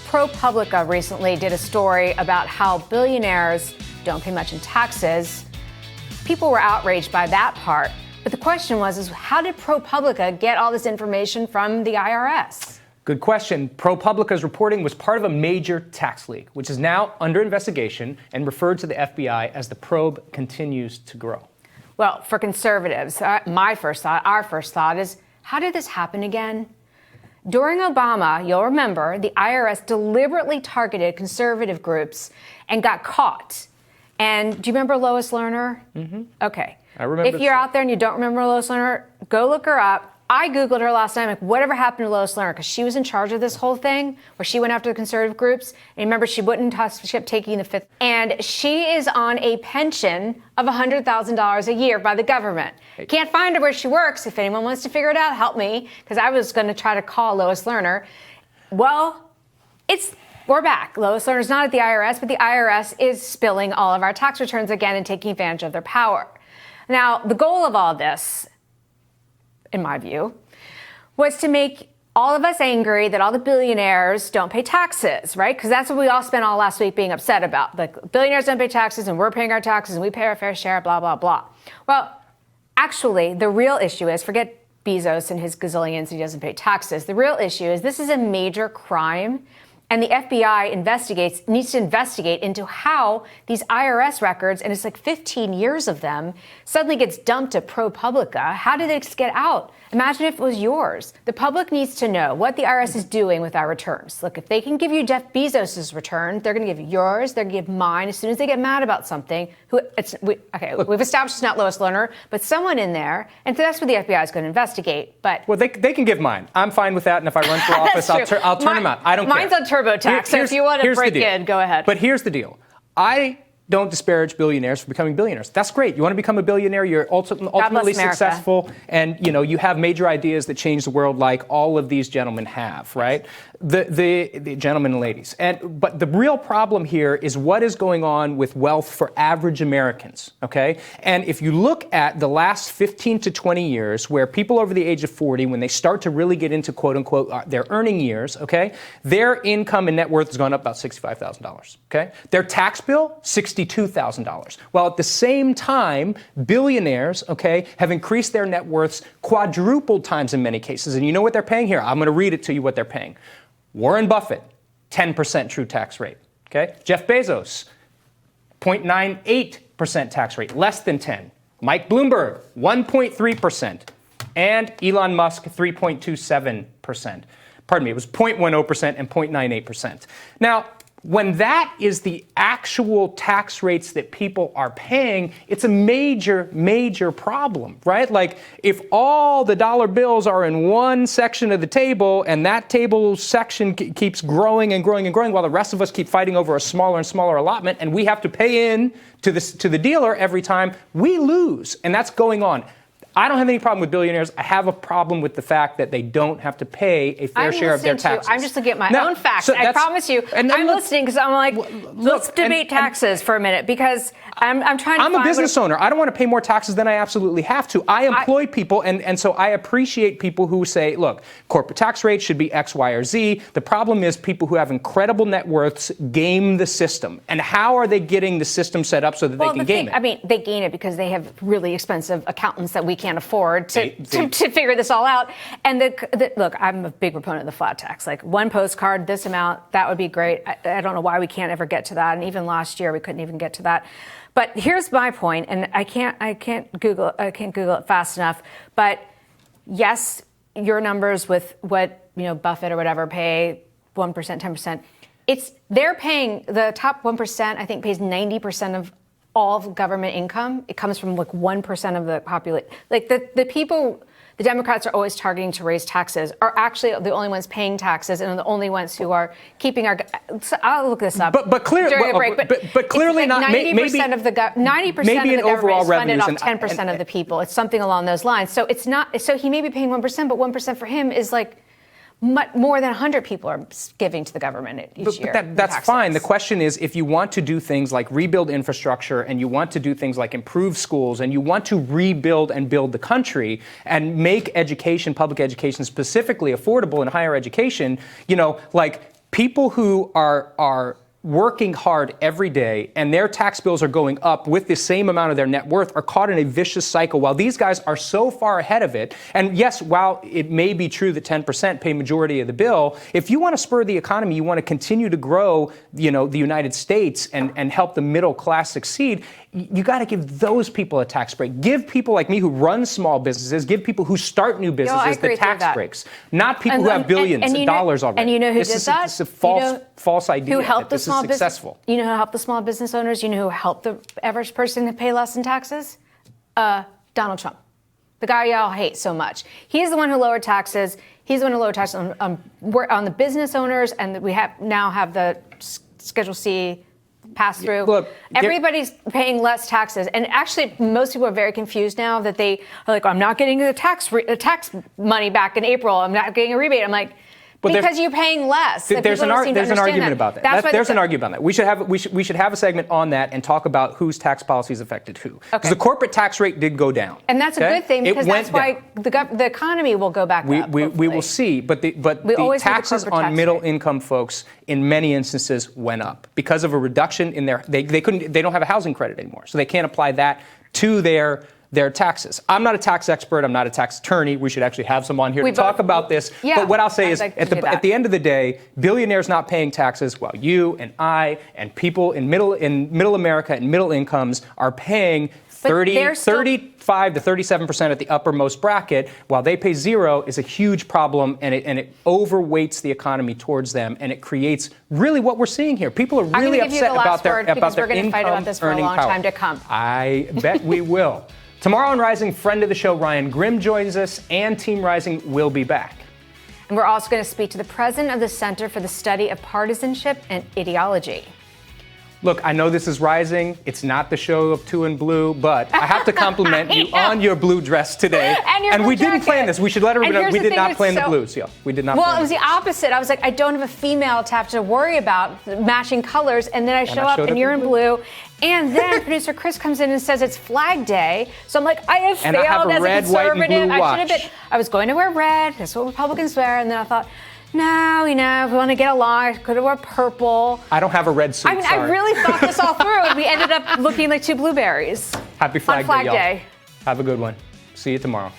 ProPublica recently did a story about how billionaires don't pay much in taxes. People were outraged by that part. But the question was, how did ProPublica get all this information from the IRS? Good question. ProPublica's reporting was part of a major tax leak, which is now under investigation and referred to the FBI as the probe continues to grow. Well, for conservatives, our first thought is, how did this happen again? During Obama, you'll remember, the IRS deliberately targeted conservative groups and got caught. And do you remember Lois Lerner? Mm-hmm. Okay. I remember. If you're out there and you don't remember Lois Lerner, go look her up. I Googled her last night, like, whatever happened to Lois Lerner? Because she was in charge of this whole thing, where she went after the conservative groups. And remember, she wouldn't touch, she kept taking the fifth. And she is on a pension of $100,000 a year by the government. Can't find her where she works. If anyone wants to figure it out, help me. Because I was going to try to call Lois Lerner. Well, we're back. Lois Lerner's not at the IRS, but the IRS is spilling all of our tax returns again and taking advantage of their power. Now, the goal of all this, in my view, was to make all of us angry that all the billionaires don't pay taxes, right? Because that's what we all spent all last week being upset about. Like, billionaires don't pay taxes and we're paying our taxes and we pay our fair share, blah, blah, blah. Well, actually, the real issue is, forget Bezos and his gazillions, he doesn't pay taxes. The real issue is this is a major crime. And the FBI needs to investigate into how these IRS records, and it's like 15 years of them, suddenly gets dumped to ProPublica. How did it get out? Imagine if it was yours. The public needs to know what the IRS is doing with our returns. Look, if they can give you Jeff Bezos' return, they're going to give you yours, they're going to give mine. As soon as they get mad about something, we've established it's not Lois Lerner, but someone in there, and so that's what the FBI is going to investigate. But well, they can give mine. I'm fine with that, and if I run for office, I'll turn them out. I don't care. Mine's on TurboTax, so if you want to break in, go ahead. But here's the deal. I don't disparage billionaires for becoming billionaires. That's great. You want to become a billionaire, you're ultimately successful, and you have major ideas that change the world like all of these gentlemen have, right? The gentlemen and ladies. But the real problem here is what is going on with wealth for average Americans, okay? And if you look at the last 15 to 20 years where people over the age of 40, when they start to really get into quote unquote their earning years, okay, their income and net worth has gone up about $65,000, okay? Their tax bill, $62,000. While at the same time, billionaires, okay, have increased their net worths quadrupled times in many cases. And you know what they're paying here? I'm going to read it to you what they're paying. Warren Buffett, 10% true tax rate. Okay? Jeff Bezos, 0.98% tax rate, less than 10. Mike Bloomberg, 1.3%. And Elon Musk, 3.27%. Pardon me, it was 0.10% and 0.98%. Now, when that is the actual tax rates that people are paying, it's a major, major problem, right? Like, if all the dollar bills are in one section of the table and that table section keeps growing and growing and growing while the rest of us keep fighting over a smaller and smaller allotment and we have to pay in to the dealer every time, we lose. And that's going on. I don't have any problem with billionaires. I have a problem with the fact that they don't have to pay a fair share of their taxes. I'm just looking at my own facts. I promise you. I'm listening because I'm like, let's debate taxes for a minute because I'm trying to find... I'm a business owner. I don't want to pay more taxes than I absolutely have to. I employ people, and so I appreciate people who say, look, corporate tax rates should be X, Y, or Z. The problem is people who have incredible net worths game the system. And how are they getting the system set up so that they can game it? I mean, they gain it because they have really expensive accountants that we can't afford to figure this all out. And look, I'm a big proponent of the flat tax. Like, one postcard, this amount, that would be great. I don't know why we can't ever get to that. And even last year, we couldn't even get to that. But here's my point, and I can't Google it fast enough. But yes, your numbers with what Buffett or whatever pay, 1%, 10%. They're paying, the top 1%, I think, pays 90% of all of government income. It comes from like 1% of the population. Like the people the Democrats are always targeting to raise taxes are actually the only ones paying taxes and the only ones who are keeping our. I'll look this up. But clearly, during the break. But clearly like not. 90% of the 90% of the government is funded off 10% of the people. It's something along those lines. So it's not. So he may be paying 1%, but 1% for him is like more than 100 people are giving to the government each year. That's fine. The question is, if you want to do things like rebuild infrastructure and you want to do things like improve schools and you want to rebuild and build the country and make education, public education specifically affordable in higher education, like people who are working hard every day and their tax bills are going up with the same amount of their net worth are caught in a vicious cycle while these guys are so far ahead of it. And yes, while it may be true that 10% pay majority of the bill, if you want to spur the economy, you want to continue to grow, the United States and help the middle class succeed, you got to give those people a tax break. Give people like me who run small businesses, give people who start new businesses the tax breaks, not people who have billions of dollars already. And you know who did that? It's a false idea. Who helped the small business? Successful. You know who helped the small business owners? You know who helped the average person to pay less in taxes? Donald Trump, the guy y'all hate so much. He's the one who lowered taxes. He's the one who lowered taxes on the business owners, and we now have the Schedule C pass through. Look, everybody's paying less taxes, and actually, most people are very confused now that they are like, "I'm not getting the tax money back in April. I'm not getting a rebate." I'm like, because you're paying less. There's an argument about that. There's an argument about that. We should have a segment on that and talk about whose tax policies affected who. Because the corporate tax rate did go down. And that's a good thing, because that's why the economy will go back up. We will see. But the taxes on middle income folks in many instances went up because of a reduction in their they don't have a housing credit anymore. So they can't apply that to their taxes. I'm not a tax expert. I'm not a tax attorney. We should actually have someone here to talk about this. Yeah, but what I'll say is, at the end of the day, billionaires not paying taxes, while you and I and people in middle America and middle incomes are paying 35 to 37% at the uppermost bracket, while they pay zero, is a huge problem, and it overweights the economy towards them, and it creates really what we're seeing here. People are really upset about their income earning power. We're going to fight about this for a long time to come. I bet we will. Tomorrow on Rising, friend of the show, Ryan Grimm, joins us, and Team Rising will be back. And we're also going to speak to the president of the Center for the Study of Partisanship and Ideology. Look, I know this is Rising. It's not the show of Two in Blue, but I have to compliment you on your blue dress today. And we didn't plan this. We should let everybody know we did not plan the blues. Yeah, we did not. Well, it was the opposite. I was like, I don't have a female to have to worry about matching colors, and then I show up and you're in blue. And then producer Chris comes in and says it's Flag Day. So I'm like, I have failed as a conservative. I was going to wear red. That's what Republicans wear. And then I thought, no, if we want to get along, I could have worn purple. I don't have a red suit. I really thought this all through, and we ended up looking like two blueberries. Happy Flag Day, y'all. Have a good one. See you tomorrow.